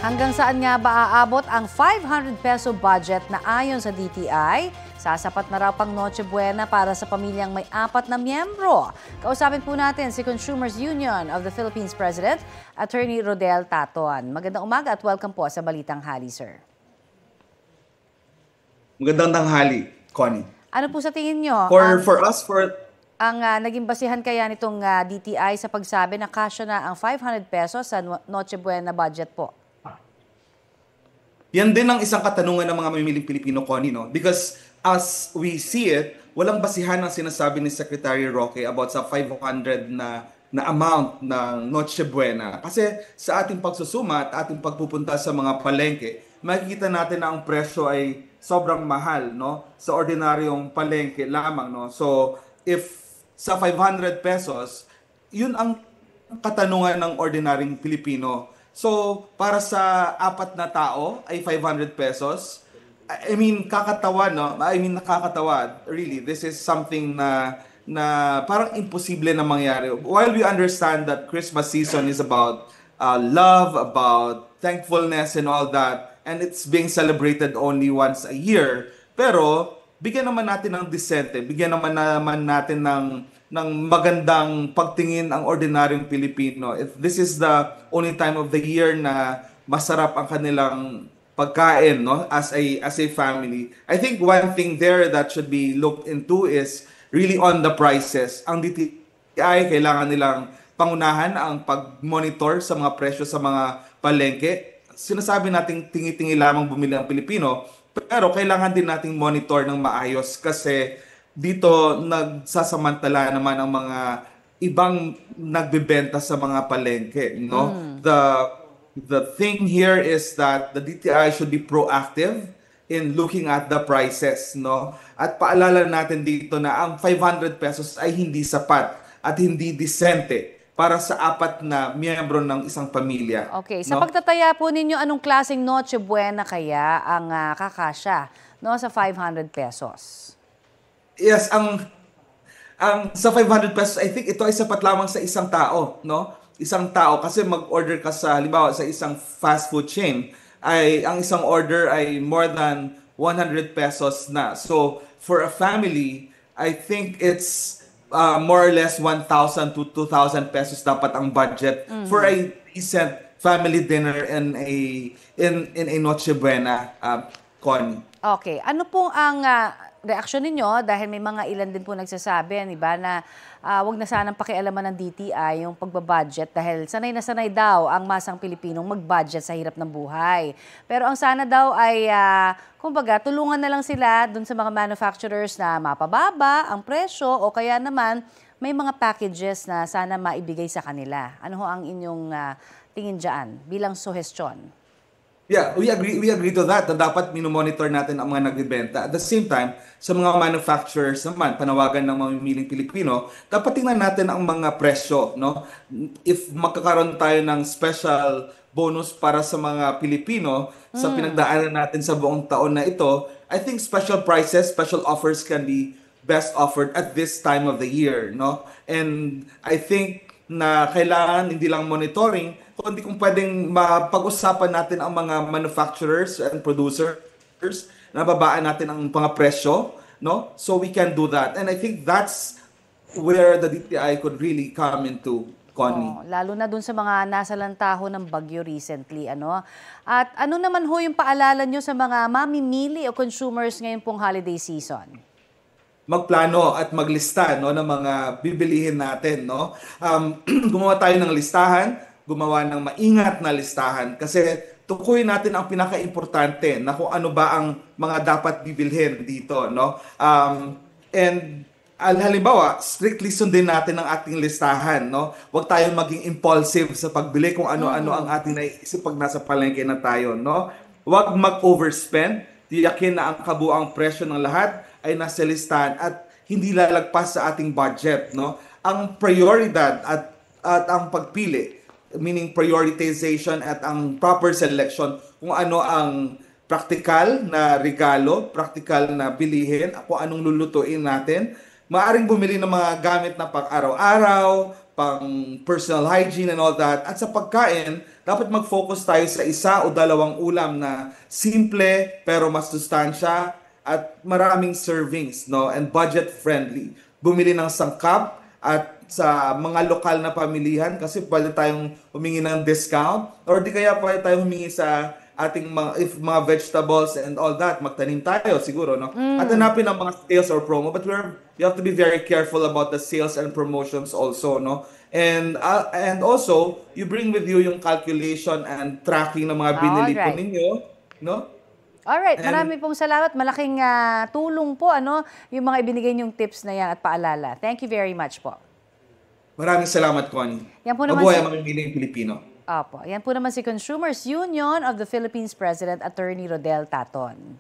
Hanggang saan nga ba aabot ang 500 peso budget na ayon sa DTI? Sasapat na raw pang Noche Buena para sa pamilyang may 4 na miyembro. Kausapin po natin si Consumers Union of the Philippines President, Attorney Rodel Taton. Magandang umaga at welcome po sa Balitang Hali, sir. Magandang tanghali, Connie. Ano po sa tingin nyo? Ang naging basihan kaya nitong DTI sa pagsabi na kasya na ang 500 pesos sa Noche Buena budget po? Yan din ang isang katanungan ng mga mamimiling Pilipino, Connie, no? Because as we see it, walang basihan ang sinasabi ni Secretary Roque about sa 500 na amount ng Noche Buena. Kasi sa ating pagsusuma at ating pagpupunta sa mga palengke, makikita natin na ang presyo ay sobrang mahal, no? Sa ordinaryong palengke lamang, no? So, if sa 500 pesos, yun ang katanungan ng ordinaryong Pilipino. So, para sa 4 na tao ay 500 pesos. I mean, kakatawa, no? Nakakatawa. Really, this is something na parang imposible na mangyari. While we understand that Christmas season is about love, about thankfulness and all that, and it's being celebrated only once a year, pero bigyan naman natin ng disente, bigyan naman natin ng magandang pagtingin ang ordinaryong Pilipino. If this is the only time of the year na masarap ang kanilang pagkain, no, as a family, I think one thing there that should be looked into is really on the prices. Ang DTI, kailangan nilang pangunahan ang pag-monitor sa mga presyo sa mga palengke. Sinasabi natin tingi-tingi lamang bumili ang Pilipino, pero kailangan din nating monitor ng maayos kasi dito nagsasamantala naman ang mga ibang nagbebenta sa mga palengke, no? The thing here is that the DTI should be proactive in looking at the prices, no? At paalala natin dito na ang 500 pesos ay hindi sapat at hindi disente para sa 4 na miyembro ng isang pamilya. Okay, sa pagtataya po ninyo, anong klaseng Noche Buena kaya ang kakasya, no, sa 500 pesos? Yes, ang sa 500 pesos, I think ito ay sapat lamang sa isang tao, no? Isang tao kasi mag-order ka sa halimbawa sa isang fast food chain, ay ang isang order ay more than 100 pesos na. So, for a family, I think it's more or less 1,000 to 2,000 pesos dapat ang budget for a decent family dinner in a Noche Buena, Connie. Okay, ano pong ang reaksyon ninyo dahil may mga ilan din po nagsasabi, di ba, na wag na sanang pakialaman ng DTI yung pagbabudget dahil sanay na sanay daw ang masang Pilipinong mag-budget sa hirap ng buhay. Pero ang sana daw ay, kumbaga, tulungan na lang sila dun sa mga manufacturers na mapababa ang presyo o kaya naman may mga packages na sana maibigay sa kanila. Ano ho ang inyong tingin dyan bilang suhestyon? Yeah, we agree to that, na dapat minomonitor natin ang mga nagbebenta. At the same time, sa mga manufacturers naman, panawagan ng mga mamiling Pilipino, dapat tingnan natin ang mga presyo, no? If magkakaroon tayo ng special bonus para sa mga Pilipino sa pinagdaanan natin sa buong taon na ito, I think special prices, special offers can be best offered at this time of the year, no? And I think na kailangan hindi lang monitoring, kundi kung pwedeng mapag-usapan natin ang mga manufacturers and producers, nababaan natin ang mga presyo, no? So we can do that. And I think that's where the DTI could really come into, Connie. Lalo na dun sa mga nasalantaho ng bagyo recently, ano? At ano naman ho yung paalala nyo sa mga mamimili o consumers ngayon pong holiday season? Magplano at maglista, no, ng mga bibilihin natin, no? Gumawa tayo ng listahan, gumawa ng maingat na listahan kasi tukuyin natin ang pinaka-importante na kung ano ba ang mga dapat bibilhin dito, no? And halimbawa, strictly sundin natin ang ating listahan, no? Huwag tayong maging impulsive sa pagbili kung ano-ano ang ating naiisip pag nasa palengke na tayo, no? Huwag mag-overspend, tiyakin na ang kabuang presyo ng lahat ay nasa listahan at hindi lalagpas sa ating budget, no? Ang prioridad at ang pagpili, meaning prioritization at ang proper selection kung ano ang praktikal na regalo, praktikal na bilihin, kung anong lulutuin natin. Maaring bumili ng mga gamit na pang araw-araw, pang personal hygiene and all that. At sa pagkain, dapat mag-focus tayo sa isa o dalawang ulam na simple pero mas sustansya at maraming servings, no? And budget friendly. Bumili ng sangkap at sa mga lokal na pamilihan kasi pwede tayong humingi ng discount or di kaya pwede tayong humingi sa ating mga vegetables and all that, magtanim tayo siguro, no? At hanapin ang mga sales or promo, but you have to be very careful about the sales and promotions also, no? And also, you bring with you yung calculation and tracking ng mga binili po Alright. ninyo, no? Alright, And marami pong salamat. Malaking tulong po yung mga ibinigay niyong tips na yan at paalala. Thank you very much po. maraming salamat, Connie. Yan po naman Mabuhay si ang mamimiling Pilipino. Opo, yan po naman si Consumers Union of the Philippines President Attorney Rodel Taton.